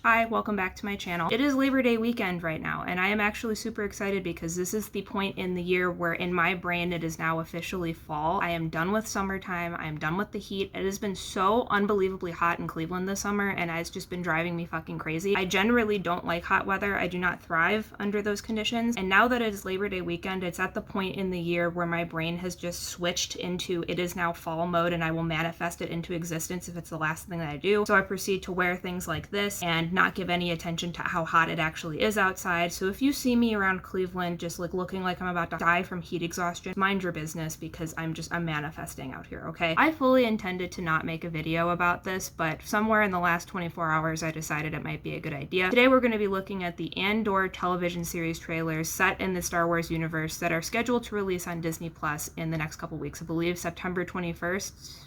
Hi, welcome back to my channel. It is Labor Day weekend right now, and I am actually super excited because this is the point in the year where in my brain it is now officially fall. I am done with summertime. I am done with the heat. It has been so unbelievably hot in Cleveland this summer, and it's just been driving me fucking crazy. I generally don't like hot weather. I do not thrive under those conditions, and now that it is Labor Day weekend, it's at the point in the year where my brain has just switched into it is now fall mode, and I will manifest it into existence if it's the last thing that I do. So I proceed to wear things like this and not give any attention to how hot it actually is outside. So if you see me around Cleveland just like looking like I'm about to die from heat exhaustion, mind your business, because I'm manifesting out here, okay? I fully intended to not make a video about this, but somewhere in the last 24 hours I decided it might be a good idea. Today we're going to be looking at the Andor television series trailers set in the Star Wars universe that are scheduled to release on Disney Plus in the next couple weeks. I believe September 21st.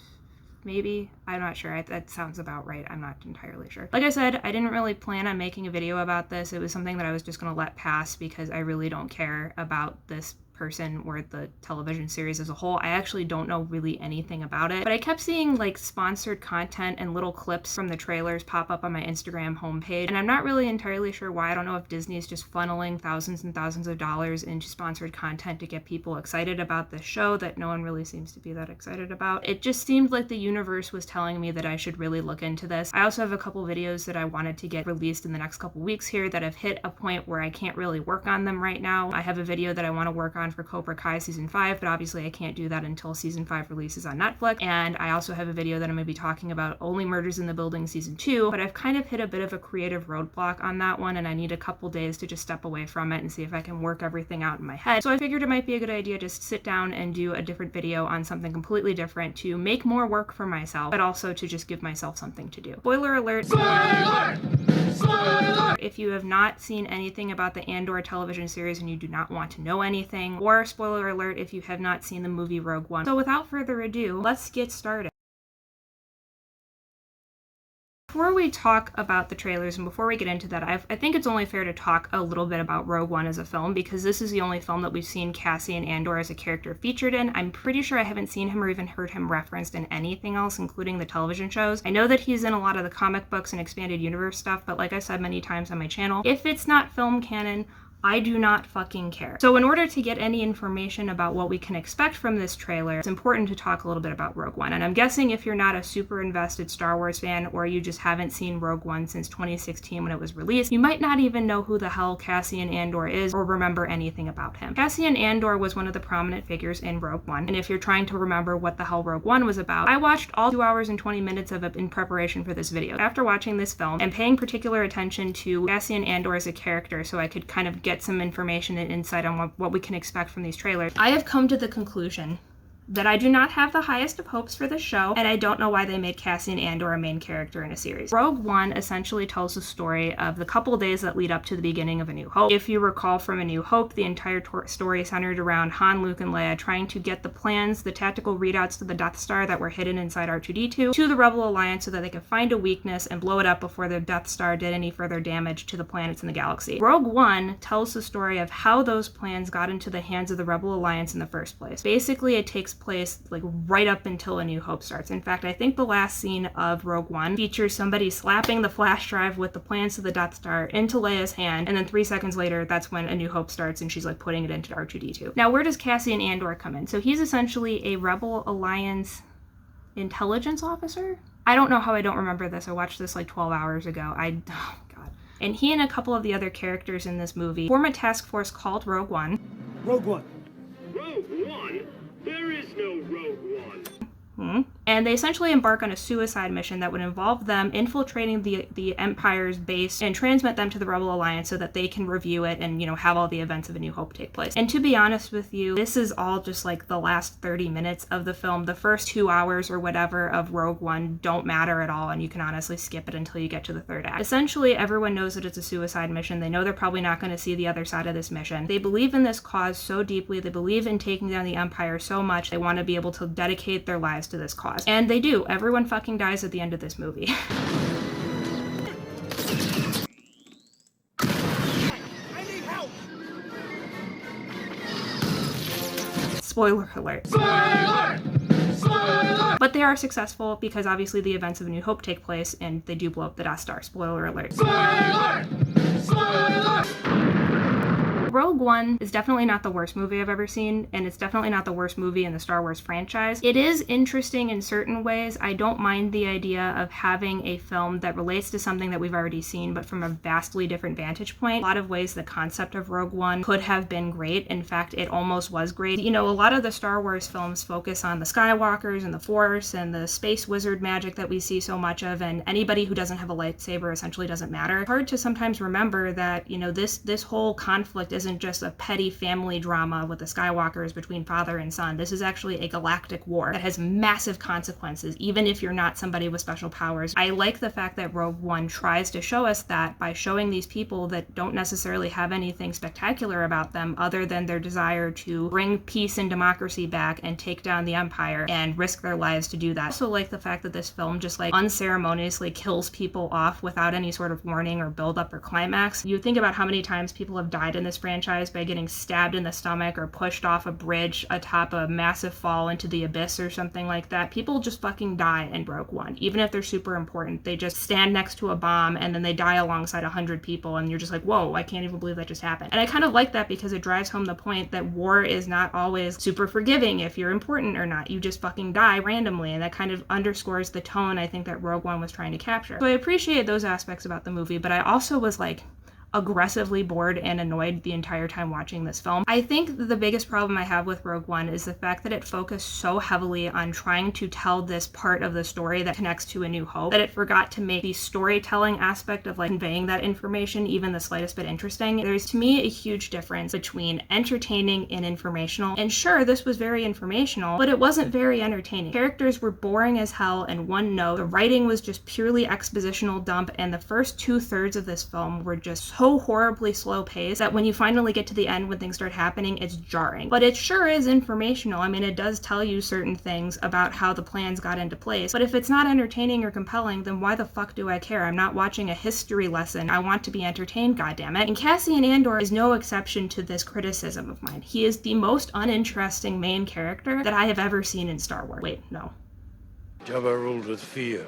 Maybe? I'm not sure. That sounds about right. I'm not entirely sure. Like I said, I didn't really plan on making a video about this. It was something that I was just going to let pass because I really don't care about this person or the television series as a whole. I actually don't know really anything about it, but I kept seeing like sponsored content and little clips from the trailers pop up on my Instagram homepage, and I'm not really entirely sure why. I don't know if Disney is just funneling thousands and thousands of dollars into sponsored content to get people excited about this show that no one really seems to be that excited about. It just seemed like the universe was telling me that I should really look into this. I also have a couple videos that I wanted to get released in the next couple weeks here that have hit a point where I can't really work on them right now. I have a video that I want to work on for Cobra Kai season 5, but obviously I can't do that until season 5 releases on Netflix. And I also have a video that I'm going to be talking about Only Murders in the Building season 2, but I've kind of hit a bit of a creative roadblock on that one, and I need a couple days to just step away from it and see if I can work everything out in my head. So I figured it might be a good idea just sit down and do a different video on something completely different to make more work for myself, but also to just give myself something to do. Spoiler alert! Spoiler! Spoiler! If you have not seen anything about the Andor television series and you do not want to know anything, or spoiler alert if you have not seen the movie Rogue One. So without further ado, let's get started. Before we talk about the trailers and before we get into that, I think it's only fair to talk a little bit about Rogue One as a film, because this is the only film that we've seen Cassian Andor as a character featured in. I'm pretty sure I haven't seen him or even heard him referenced in anything else, including the television shows. I know that he's in a lot of the comic books and expanded universe stuff, but like I said many times on my channel, if it's not film canon, I do not fucking care. So in order to get any information about what we can expect from this trailer, it's important to talk a little bit about Rogue One. And I'm guessing if you're not a super invested Star Wars fan, or you just haven't seen Rogue One since 2016 when it was released, you might not even know who the hell Cassian Andor is or remember anything about him. Cassian Andor was one of the prominent figures in Rogue One, and if you're trying to remember what the hell Rogue One was about, I watched all 2 hours and 20 minutes of it in preparation for this video. After watching this film and paying particular attention to Cassian Andor as a character so I could kind of get some information and insight on what we can expect from these trailers, I have come to the conclusion that I do not have the highest of hopes for this show, and I don't know why they made Cassian Andor a main character in a series. Rogue One essentially tells the story of the couple days that lead up to the beginning of A New Hope. If you recall from A New Hope, the entire story centered around Han, Luke, and Leia trying to get the plans, the tactical readouts to the Death Star that were hidden inside R2-D2 to the Rebel Alliance so that they could find a weakness and blow it up before the Death Star did any further damage to the planets in the galaxy. Rogue One tells the story of how those plans got into the hands of the Rebel Alliance in the first place. Basically, it takes place like right up until A New Hope starts. In fact, I think the last scene of Rogue One features somebody slapping the flash drive with the plans to the Death Star into Leia's hand, and then 3 seconds later, that's when A New Hope starts and she's like putting it into R2-D2. Now, where does Cassian Andor come in? So he's essentially a Rebel Alliance intelligence officer? I don't know how I don't remember this. I watched this like 12 hours ago. Oh God. And he and a couple of the other characters in this movie form a task force called Rogue One. Rogue One. Rogue One? There is no Rogue One. And they essentially embark on a suicide mission that would involve them infiltrating the Empire's base and transmit them to the Rebel Alliance so that they can review it and, you know, have all the events of A New Hope take place. And to be honest with you, this is all just like the last 30 minutes of the film. The first 2 hours or whatever of Rogue One don't matter at all, and you can honestly skip it until you get to the 3rd act. Essentially, everyone knows that it's a suicide mission. They know they're probably not going to see the other side of this mission. They believe in this cause so deeply. They believe in taking down the Empire so much. They want to be able to dedicate their lives to this cause. And they do. Everyone fucking dies at the end of this movie. I need help. Spoiler alert. Spoiler! Spoiler! But they are successful because obviously the events of A New Hope take place and they do blow up the Death Star. Spoiler alert. Rogue One is definitely not the worst movie I've ever seen, and it's definitely not the worst movie in the Star Wars franchise. It is interesting in certain ways. I don't mind the idea of having a film that relates to something that we've already seen, but from a vastly different vantage point. A lot of ways the concept of Rogue One could have been great. In fact, it almost was great. You know, a lot of the Star Wars films focus on the Skywalkers and the Force and the space wizard magic that we see so much of, and anybody who doesn't have a lightsaber essentially doesn't matter. It's hard to sometimes remember that, you know, this whole conflict isn't just a petty family drama with the Skywalkers between father and son. This is actually a galactic war that has massive consequences, even if you're not somebody with special powers. I like the fact that Rogue One tries to show us that by showing these people that don't necessarily have anything spectacular about them other than their desire to bring peace and democracy back and take down the Empire and risk their lives to do that. I also like the fact that this film just like unceremoniously kills people off without any sort of warning or build up or climax. You think about how many times people have died in this franchise by getting stabbed in the stomach or pushed off a bridge atop a massive fall into the abyss or something like that. People just fucking die in Rogue One, even if they're super important. They just stand next to a bomb and then they die alongside 100 people and you're just like, whoa, I can't even believe that just happened. And I kind of like that because it drives home the point that war is not always super forgiving if you're important or not. You just fucking die randomly, and that kind of underscores the tone I think that Rogue One was trying to capture. So I appreciate those aspects about the movie, but I also was like aggressively bored and annoyed the entire time watching this film. I think the biggest problem I have with Rogue One is the fact that it focused so heavily on trying to tell this part of the story that connects to A New Hope that it forgot to make the storytelling aspect of like conveying that information even the slightest bit interesting. There's to me a huge difference between entertaining and informational. And sure, this was very informational, but it wasn't very entertaining. Characters were boring as hell and one note. The writing was just purely expositional dump, and the first 2/3 of this film were just so horribly slow paced that when you finally get to the end, when things start happening, it's jarring. But it sure is informational. I mean, it does tell you certain things about how the plans got into place. But if it's not entertaining or compelling, then why the fuck do I care? I'm not watching a history lesson. I want to be entertained, goddammit. And Cassian Andor is no exception to this criticism of mine. He is the most uninteresting main character that I have ever seen in Star Wars. Wait, no. Jabba ruled with fear.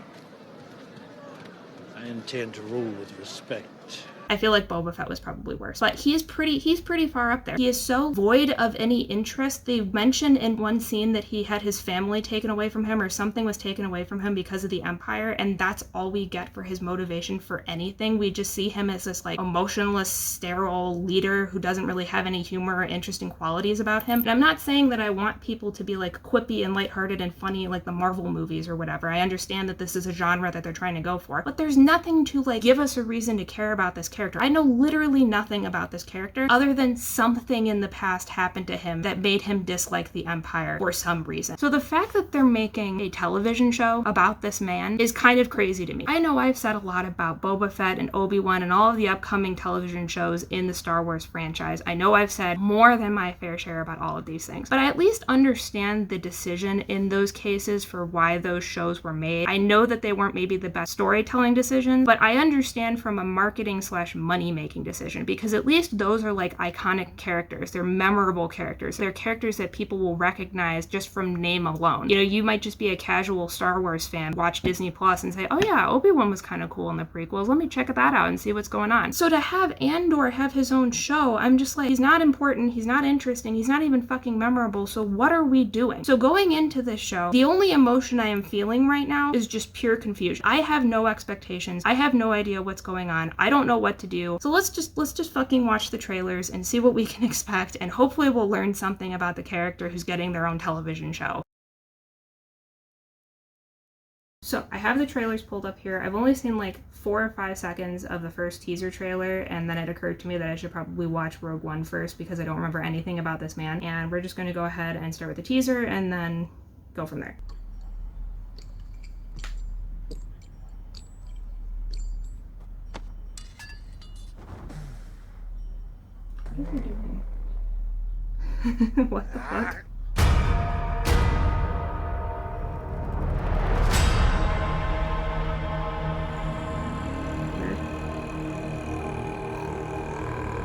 I intend to rule with respect. I feel like Boba Fett was probably worse, but he's pretty far up there. He is so void of any interest. They mentioned in one scene that he had his family taken away from him or something was taken away from him because of the Empire, and that's all we get for his motivation for anything. We just see him as this like emotionless, sterile leader who doesn't really have any humor or interesting qualities about him. And I'm not saying that I want people to be like quippy and lighthearted and funny like the Marvel movies or whatever. I understand that this is a genre that they're trying to go for, but there's nothing to like give us a reason to care about this character. I know literally nothing about this character other than something in the past happened to him that made him dislike the Empire for some reason. So the fact that they're making a television show about this man is kind of crazy to me. I know I've said a lot about Boba Fett and Obi-Wan and all of the upcoming television shows in the Star Wars franchise. I know I've said more than my fair share about all of these things, but I at least understand the decision in those cases for why those shows were made. I know that they weren't maybe the best storytelling decisions, but I understand from a marketing / money making decision, because at least those are like iconic characters. They're memorable characters. They're characters that people will recognize just from name alone. You know, you might just be a casual Star Wars fan, watch Disney Plus and say, oh yeah, Obi-Wan was kind of cool in the prequels. Let me check that out and see what's going on. So to have Andor have his own show, I'm just like, he's not important, he's not interesting, he's not even fucking memorable, so what are we doing? So going into this show, the only emotion I am feeling right now is just pure confusion. I have no expectations. I have no idea what's going on. I don't know what to do. So let's just fucking watch the trailers and see what we can expect, and hopefully we'll learn something about the character who's getting their own television show. So I have the trailers pulled up here. I've only seen like 4 or 5 seconds of the first teaser trailer, and then it occurred to me that I should probably watch Rogue One first because I don't remember anything about this man. And we're just going to go ahead and start with the teaser and then go from there. What are you doing? What the fuck?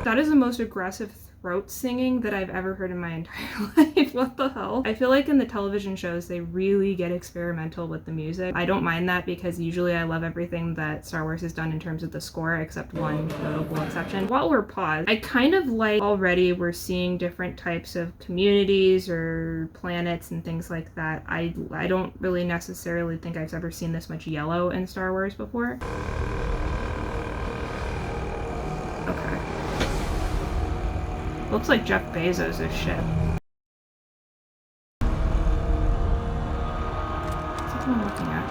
That is the most aggressive throat singing that I've ever heard in my entire life. What the hell? I feel like in the television shows, they really get experimental with the music. I don't mind that because usually I love everything that Star Wars has done in terms of the score, except one notable exception. While we're paused, I kind of like already we're seeing different types of communities or planets and things like that. I don't really necessarily think I've ever seen this much yellow in Star Wars before. Okay. Looks like Jeff Bezos' ship. That's what I'm looking at.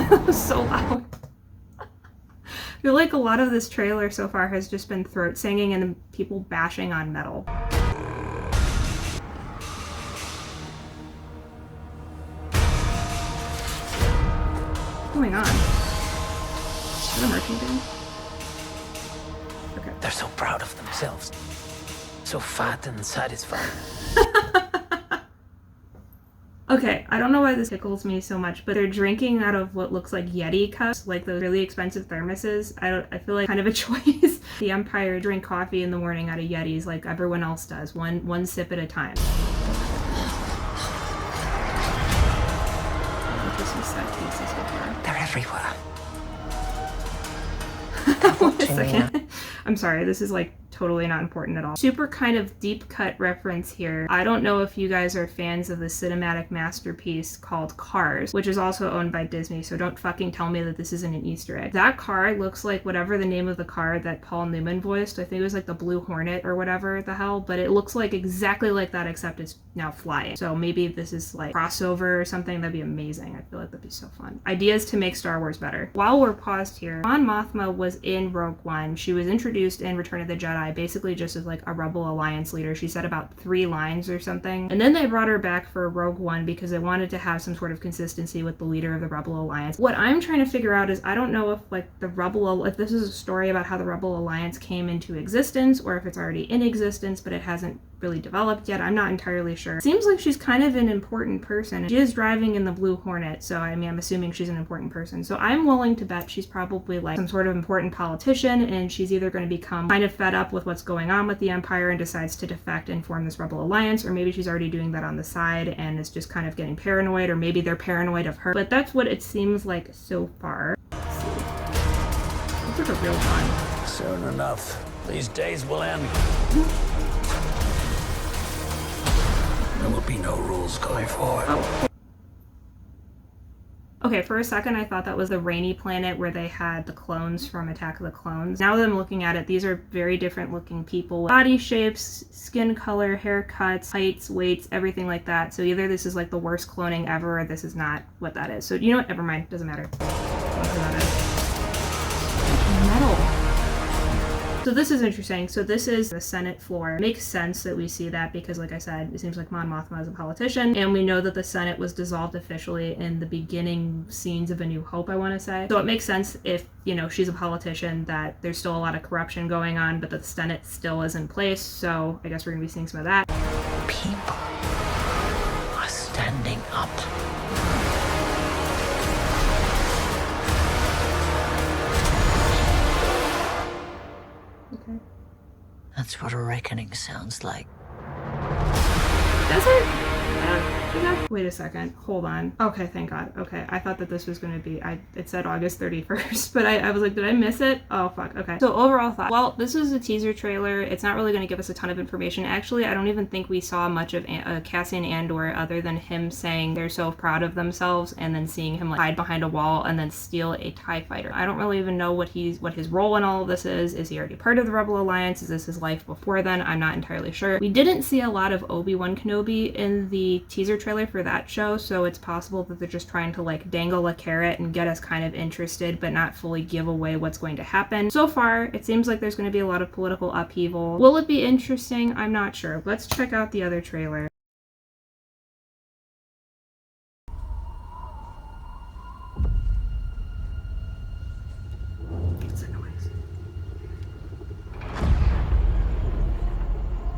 That was so loud. I feel like a lot of this trailer so far has just been throat singing and people bashing on metal. What's going on? Is it a merchant game? Okay. They're so proud of themselves. So fat and satisfied. Okay, I don't know why this tickles me so much, but they're drinking out of what looks like Yeti cups, like those really expensive thermoses. I feel like kind of a choice. The Empire drink coffee in the morning out of Yetis like everyone else does, one sip at a time. They're everywhere. Wait a second. I'm sorry, this is like totally not important at all. Super kind of deep cut reference here. I don't know if you guys are fans of the cinematic masterpiece called Cars, which is also owned by Disney, so don't fucking tell me that this isn't an Easter egg. That car looks like whatever the name of the car that Paul Newman voiced. I think it was like the Blue Hornet or whatever the hell, but it looks like exactly like that except it's now flying. So maybe this is like crossover or something. That'd be amazing. I feel like that'd be so fun. Ideas to make Star Wars better. While we're paused here, Mon Mothma was in Rogue One. She was introduced in Return of the Jedi basically just as like a Rebel Alliance leader. She said about 3 lines or something. And then they brought her back for Rogue One because they wanted to have some sort of consistency with the leader of the Rebel Alliance. What I'm trying to figure out is I don't know if like if this is a story about how the Rebel Alliance came into existence or if it's already in existence but it hasn't really developed yet. I'm not entirely sure. Seems like she's kind of an important person. She is driving in the Blue Hornet, so I mean I'm assuming she's an important person. So I'm willing to bet she's probably like some sort of important politician and she's either going to become kind of fed up with what's going on with the Empire and decides to defect and form this Rebel Alliance, or maybe she's already doing that on the side and is just kind of getting paranoid, or maybe they're paranoid of her. But that's what it seems like so far. Let's see. Looks like a real gun. Soon enough, these days will end. There will be no rules going forward. Oh. Okay, for a second I thought that was the rainy planet where they had the clones from Attack of the Clones. Now that I'm looking at it, these are very different looking people. Body shapes, skin color, haircuts, heights, weights, everything like that. So either this is like the worst cloning ever or this is not what that is. So you know what? Never mind. Doesn't matter. Whatever that is. Metal. So this is interesting. So this is the Senate floor. It makes sense that we see that because, like I said, it seems like Mon Mothma is a politician, and we know that the Senate was dissolved officially in the beginning scenes of A New Hope, I want to say. So it makes sense if, you know, she's a politician, that there's still a lot of corruption going on, but the Senate still is in place. So I guess we're going to be seeing some of that. People are standing up. Okay. That's what a reckoning sounds like. Does it? Wait a second. Hold on. Okay, thank God. Okay, I thought that this was going to be, it said August 31st, but I was like, did I miss it? Oh, fuck. Okay. So overall thought, well, this is a teaser trailer. It's not really going to give us a ton of information. Actually, I don't even think we saw much of Cassian Andor other than him saying they're so proud of themselves and then seeing him like hide behind a wall and then steal a TIE fighter. I don't really even know what his role in all of this is. Is he already part of the Rebel Alliance? Is this his life before then? I'm not entirely sure. We didn't see a lot of Obi-Wan Kenobi in the teaser trailer for that show, so it's possible that they're just trying to like dangle a carrot and get us kind of interested but not fully give away what's going to happen. So far it seems like there's going to be a lot of political upheaval. Will it be interesting? I'm not sure. Let's check out the other trailer. What's the noise?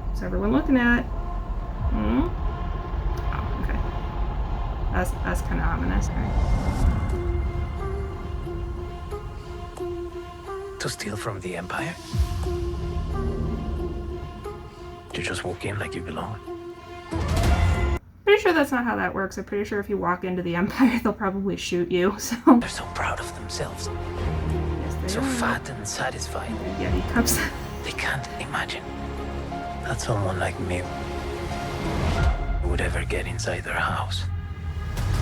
What's everyone looking at? Oh, okay. That's kind of ominous, right? to steal from the Empire? You just walk in like you belong. Pretty sure that's not how that works. I'm pretty sure if you walk into the Empire, they'll probably shoot you, so... They're so proud of themselves. Yes, they So are. fat and satisfied. Yeti cups. They can't imagine that someone like me would ever get inside their house.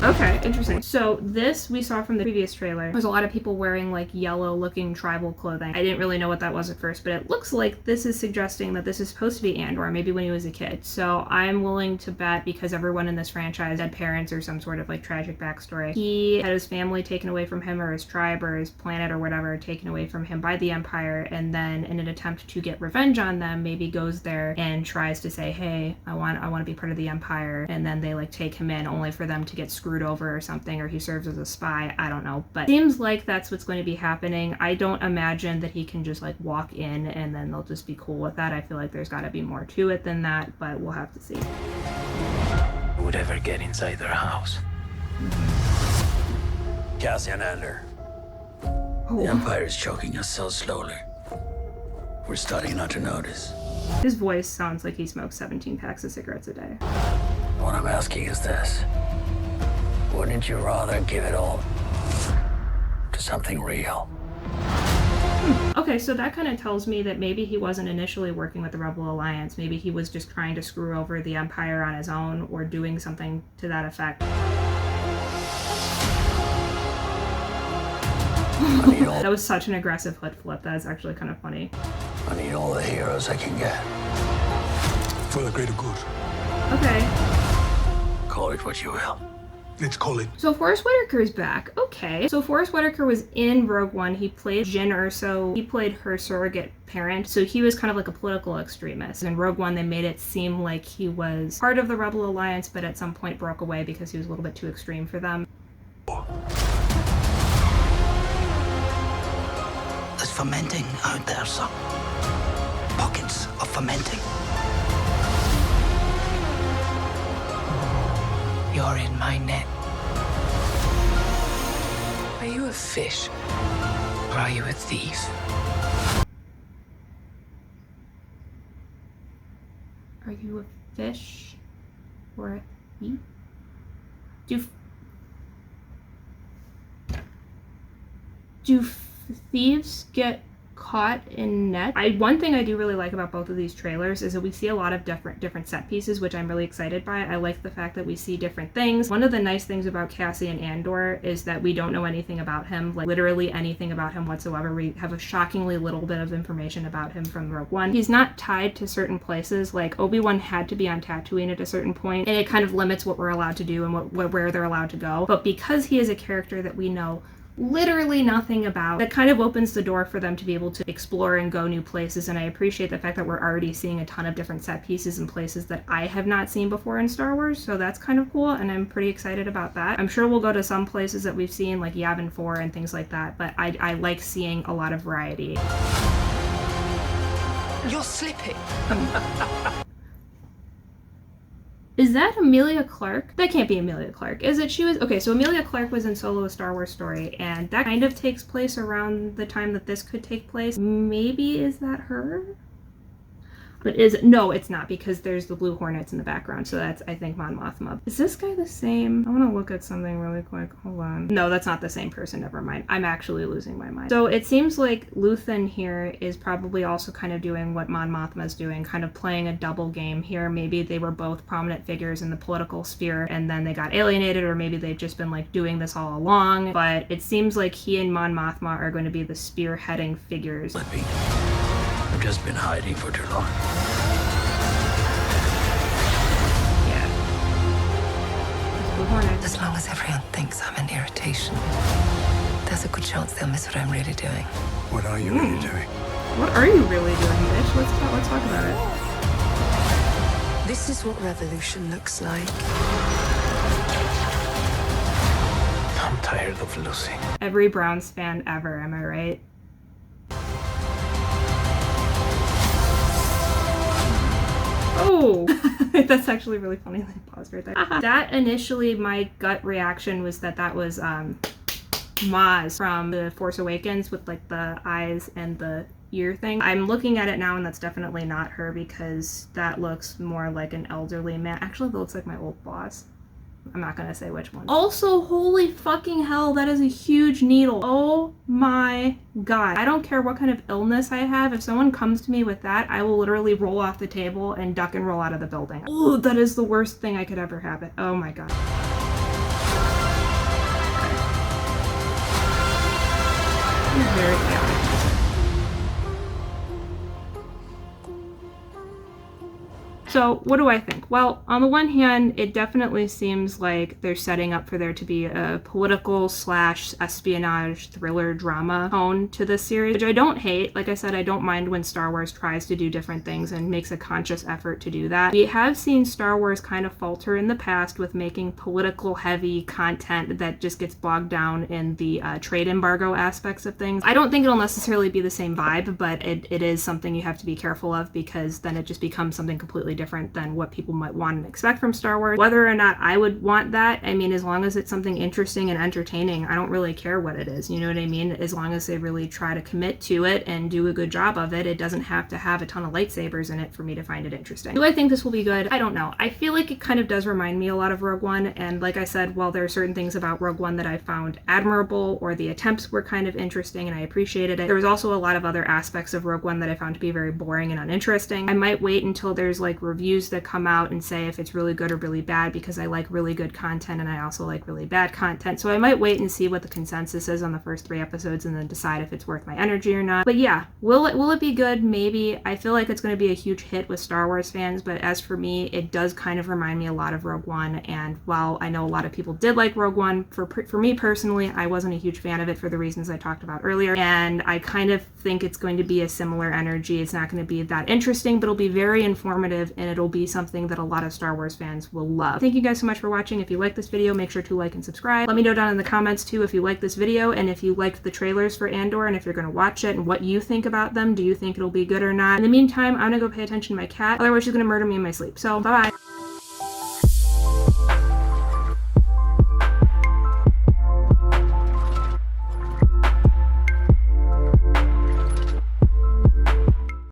Okay, interesting. So this we saw from the previous trailer. There's a lot of people wearing like yellow looking tribal clothing. I didn't really know what that was at first, but it looks like this is suggesting that this is supposed to be Andor, maybe when he was a kid. So I'm willing to bet, because everyone in this franchise had parents or some sort of like tragic backstory, he had his family taken away from him, or his tribe or his planet or whatever taken away from him by the Empire, and then in an attempt to get revenge on them, maybe goes there and tries to say, hey, I want to be part of the Empire, and then they like take him in only for them to get screwed over or something, or he serves as a spy. I don't know, but seems like that's what's going to be happening. I don't imagine that he can just like walk in and then they'll just be cool with that. I feel like there's got to be more to it than that, but we'll have to see. Would ever get inside their house. Cassian Andor. Oh. The Empire is choking us so slowly. We're starting not to notice. His voice sounds like he smokes 17 packs of cigarettes a day. What I'm asking is this. Wouldn't you rather give it all to something real? Okay, so that kind of tells me that maybe he wasn't initially working with the Rebel Alliance. Maybe he was just trying to screw over the Empire on his own, or doing something to that effect. That was such an aggressive hood flip. That's actually kind of funny. I need all the heroes I can get. For the greater good. Okay. Call it what you will. Let's call it. So Forrest Whitaker's back. Okay. So Forrest Whitaker was in Rogue One. He played Jyn Erso. He played her surrogate parent. So he was kind of like a political extremist. In Rogue One, they made it seem like he was part of the Rebel Alliance, but at some point broke away because he was a little bit too extreme for them. There's fermenting out there, son. Pockets of fermenting. You're in my net. Are you a fish? Or are you a thief? Are you a fish or a thief? Do thieves get caught in net? One thing I do really like about both of these trailers is that we see a lot of different set pieces, which I'm really excited by. I like the fact that we see different things. One of the nice things about Cassian Andor is that we don't know anything about him, like literally anything about him whatsoever. We have a shockingly little bit of information about him from Rogue One. He's not tied to certain places. Like Obi-Wan had to be on Tatooine at a certain point, and it kind of limits what we're allowed to do and where they're allowed to go. But because he is a character that we know literally nothing about, that kind of opens the door for them to be able to explore and go new places. And I appreciate the fact that we're already seeing a ton of different set pieces and places that I have not seen before in Star Wars, so that's kind of cool, and I'm pretty excited about that. I'm sure we'll go to some places that we've seen, like Yavin 4 and things like that, but I like seeing a lot of variety. You're slipping. Is that Emilia Clarke? That can't be Emilia Clarke, is it? She was... Okay, so Emilia Clarke was in Solo: A Star Wars Story, and that kind of takes place around the time that this could take place. Maybe is that her? But is it? No, it's not, because there's the Blue Hornets in the background, so that's, I think, Mon Mothma. Is this guy the same? I want to look at something really quick. Hold on. No, that's not the same person. Never mind. I'm actually losing my mind. So it seems like Luthen here is probably also kind of doing what Mon Mothma's doing, kind of playing a double game here. Maybe they were both prominent figures in the political sphere, and then they got alienated, or maybe they've just been like doing this all along. But it seems like he and Mon Mothma are going to be the spearheading figures. Let me. I've just been hiding for too long. Yeah. Blue Hornets. As long as everyone thinks I'm an irritation, there's a good chance they'll miss what I'm really doing. What are you really doing? What are you really doing, bitch? Let's talk about it. This is what revolution looks like. I'm tired of losing. Every Browns fan ever, am I right? Oh, that's actually really funny. Let me pause right there. That initially, my gut reaction was that was Maz from The Force Awakens with like the eyes and the ear thing. I'm looking at it now and that's definitely not her because that looks more like an elderly man. Actually, that looks like my old boss. I'm not gonna say which one. Also, holy fucking hell, that is a huge needle. Oh my god. I don't care what kind of illness I have. If someone comes to me with that, I will literally roll off the table and duck and roll out of the building. Ooh, that is the worst thing I could ever have. Oh my god. Very chaotic. So what do I think? Well, on the one hand, it definitely seems like they're setting up for there to be a political / espionage thriller drama tone to this series, which I don't hate. Like I said, I don't mind when Star Wars tries to do different things and makes a conscious effort to do that. We have seen Star Wars kind of falter in the past with making political heavy content that just gets bogged down in the trade embargo aspects of things. I don't think it'll necessarily be the same vibe, but it is something you have to be careful of because then it just becomes something completely different than what people might want and expect from Star Wars. Whether or not I would want that, I mean, as long as it's something interesting and entertaining, I don't really care what it is, you know what I mean? As long as they really try to commit to it and do a good job of it, it doesn't have to have a ton of lightsabers in it for me to find it interesting. Do I think this will be good? I don't know. I feel like it kind of does remind me a lot of Rogue One, and like I said, while there are certain things about Rogue One that I found admirable or the attempts were kind of interesting and I appreciated it, there was also a lot of other aspects of Rogue One that I found to be very boring and uninteresting. I might wait until there's like reviews that come out and say if it's really good or really bad because I like really good content and I also like really bad content. So I might wait and see what the consensus is on the first 3 episodes and then decide if it's worth my energy or not. But yeah, will it be good? Maybe. I feel like it's going to be a huge hit with Star Wars fans, but as for me, it does kind of remind me a lot of Rogue One, and while I know a lot of people did like Rogue One, for me personally, I wasn't a huge fan of it for the reasons I talked about earlier, and I kind of think it's going to be a similar energy. It's not going to be that interesting, but it'll be very informative and it'll be something that a lot of Star Wars fans will love. Thank you guys so much for watching. If you like this video, make sure to like and subscribe. Let me know down in the comments too if you like this video and if you liked the trailers for Andor and if you're going to watch it and what you think about them. Do you think it'll be good or not? In the meantime, I'm going to go pay attention to my cat. Otherwise, she's going to murder me in my sleep. So, bye-bye.